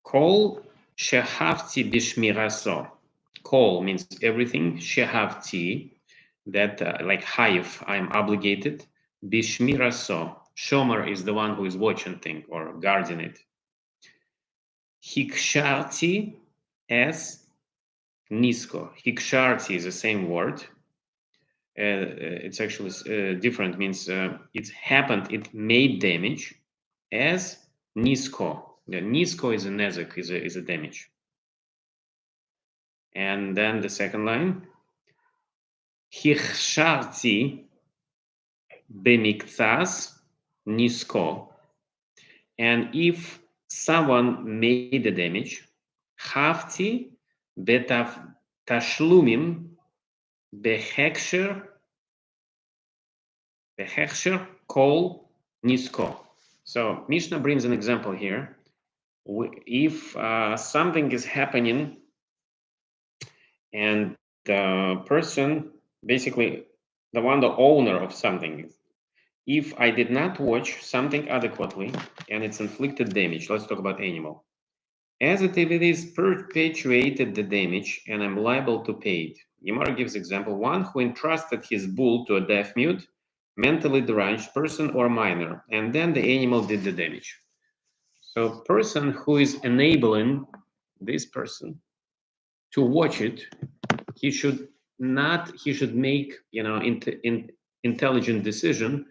Kol shehavti bishmiraso. Kol means everything. Shehavti, that like hive, I'm obligated. Bishmiraso. Shomer is the one who is watching thing or guarding it. Hiksharti as nisko. Hiksharti is the same word. It's actually different, means it happened, it made damage as nisko. The nisko is a nezek, is a damage. And then the second line, hiksharti bemiktas nisko. And if someone made the damage, hafti betav tashlumim beheksher kol nisko. So Mishnah brings an example here. If something is happening and the person, basically the owner of something, if I did not watch something adequately and it's inflicted damage, let's talk about animal. As if it is perpetuated the damage and I'm liable to pay it. Yamar gives example, one who entrusted his bull to a deaf mute, mentally deranged person or minor, and then the animal did the damage. So person who is enabling this person to watch it, he should make intelligent decision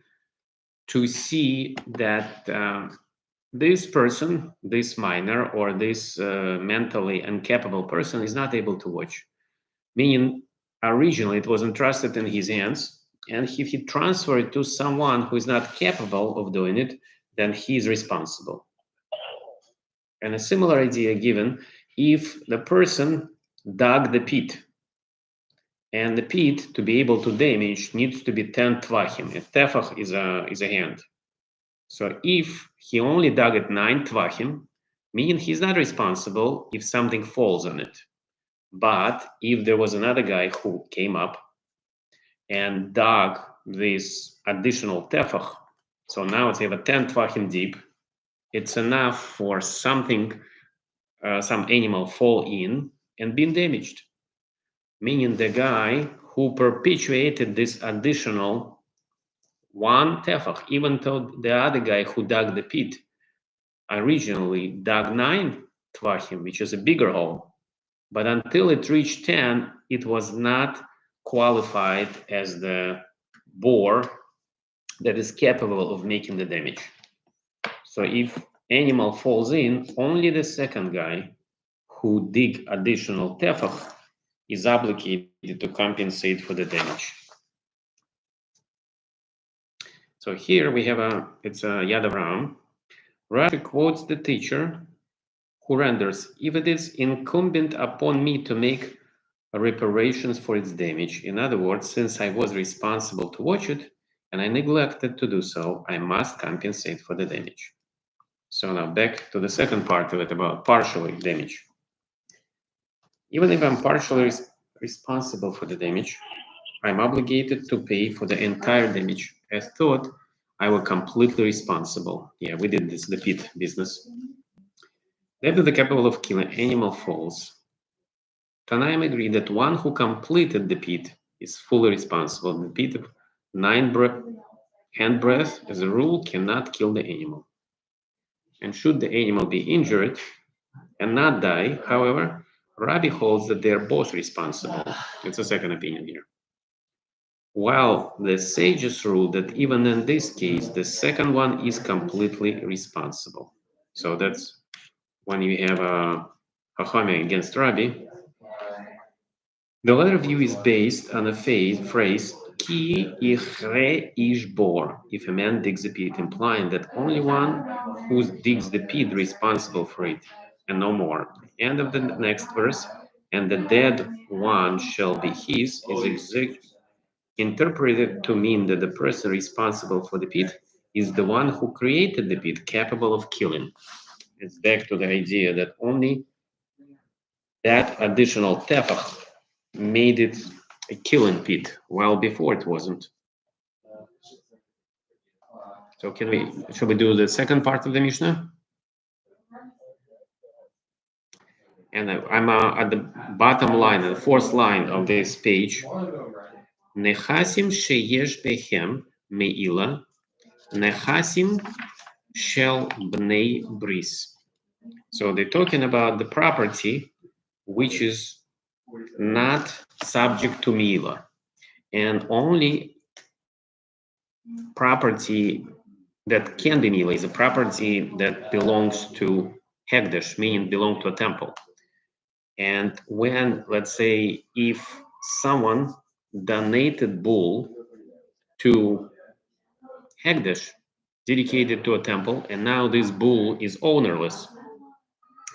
to see that this person, this minor or this mentally incapable person is not able to watch. Meaning originally it was entrusted in his hands, and if he transferred it to someone who is not capable of doing it, then he is responsible. And a similar idea given if the person dug the pit, and the pit, to be able to damage, needs to be 10 tvachim. A tefach is a hand. So if he only dug it 9 tvachim, meaning he's not responsible if something falls on it. But if there was another guy who came up and dug this additional tefach, so now it's have a 10 tvachim deep, it's enough for something, some animal fall in and being damaged. Meaning the guy who perpetuated this additional one tefach, even though the other guy who dug the pit originally dug 9 tvachim, which is a bigger hole, but until it reached 10, it was not qualified as the bore that is capable of making the damage. So if animal falls in, only the second guy who dig additional tefach is obligated to compensate for the damage. So here we have it's a Yad Avram. Rashi quotes the teacher who renders, if it is incumbent upon me to make reparations for its damage. In other words, since I was responsible to watch it and I neglected to do so, I must compensate for the damage. So now back to the second part of it about partial damage. Even if I'm partially responsible for the damage, I'm obligated to pay for the entire damage. As thought, I was completely responsible. Yeah, we did this, the pit business. After the capable of killing animal falls, Tanaim agreed that one who completed the pit is fully responsible. The pit of 9 hand breath, as a rule, cannot kill the animal. And should the animal be injured and not die, however, Rabbi holds that they are both responsible. It's a second opinion here. While the sages rule that even in this case, the second one is completely responsible. So that's when you have a Chachami against Rabbi. The latter view is based on a phrase, ki ichre ish bor, if a man digs a pit, implying that only one who digs the pit is responsible for it, and no more. End of the next verse, and the dead one shall be his, is interpreted to mean that the person responsible for the pit is the one who created the pit, capable of killing. It's back to the idea that only that additional tefach made it a killing pit, while before it wasn't. So should we do the second part of the Mishnah? and I'm at the bottom line, the fourth line of this page. Nechasim sheyesh behem meila, nechasim shel bnei bris. So they're talking about the property which is not subject to meila, and only property that can be meila is a property that belongs to hekdesh, meaning belong to a temple. And when, let's say, if someone donated bull to hekdesh, dedicated to a temple, and now this bull is ownerless,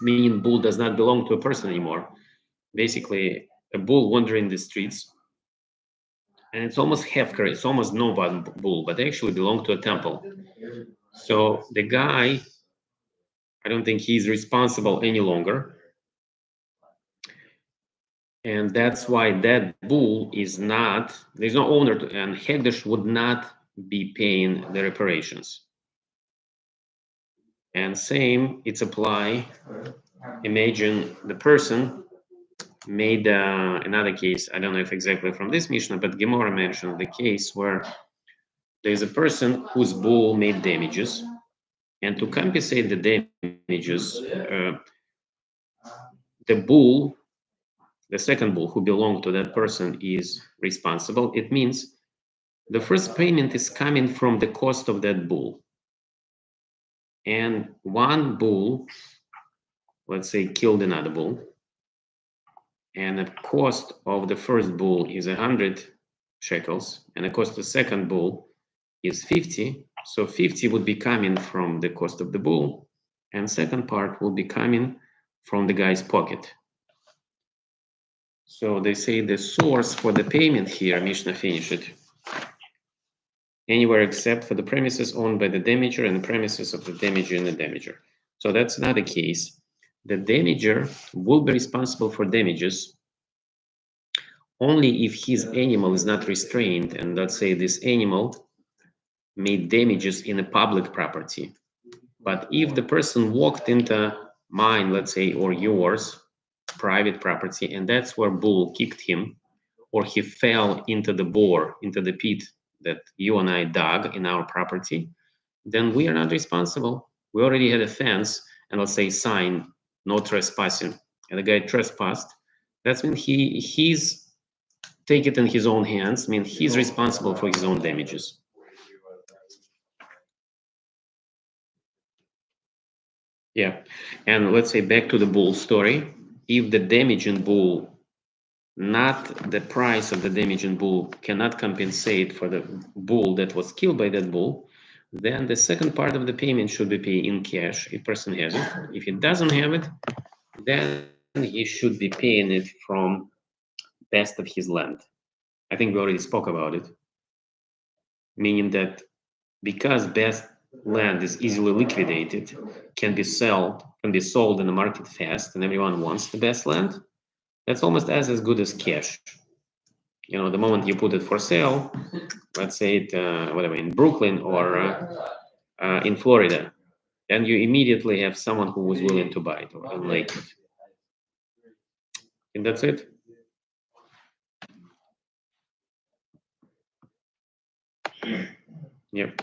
meaning bull does not belong to a person anymore. Basically, a bull wandering the streets, and it's almost hefker, it's almost no bull, but they actually belong to a temple. So the guy, I don't think he's responsible any longer. And that's why that bull is not, there's no owner, and hekdesh would not be paying the reparations. And same, it's apply. Imagine the person made another case. I don't know if exactly from this Mishnah, but Gemara mentioned the case where there's a person whose bull made damages, and to compensate the damages, the bull, the second bull who belonged to that person, is responsible. It means the first payment is coming from the cost of that bull. And one bull, let's say, killed another bull, and the cost of the first bull is 100 shekels, and the cost of the second bull is 50. So 50 would be coming from the cost of the bull, and second part will be coming from the guy's pocket. So they say the source for the payment here, Mishnah finished it, anywhere except for the premises owned by the damager and the premises of the damager and the damager. So that's not the case. The damager will be responsible for damages only if his animal is not restrained, and let's say this animal made damages in a public property. But if the person walked into mine, let's say, or yours, private property, and that's where bull kicked him, or he fell into the bore, into the pit that you and I dug in our property, then we are not responsible. We already had a fence and, let's say, sign, no trespassing, and the guy trespassed. That's when he's take it in his own hands, I mean, he's responsible for his own damages. Yeah, and let's say back to the bull story. If the damage in bull, not the price of the damage in bull, cannot compensate for the bull that was killed by that bull, then the second part of the payment should be paid in cash if person has it. If he doesn't have it, then he should be paying it from best of his land. I think we already spoke about it, meaning that because best land is easily liquidated, can be sold in the market fast, and everyone wants the best land, that's almost as good as cash. You know, the moment you put it for sale, let's say it whatever in Brooklyn or in Florida, then you immediately have someone who was willing to buy it or in Lakewood. And that's it. Yep.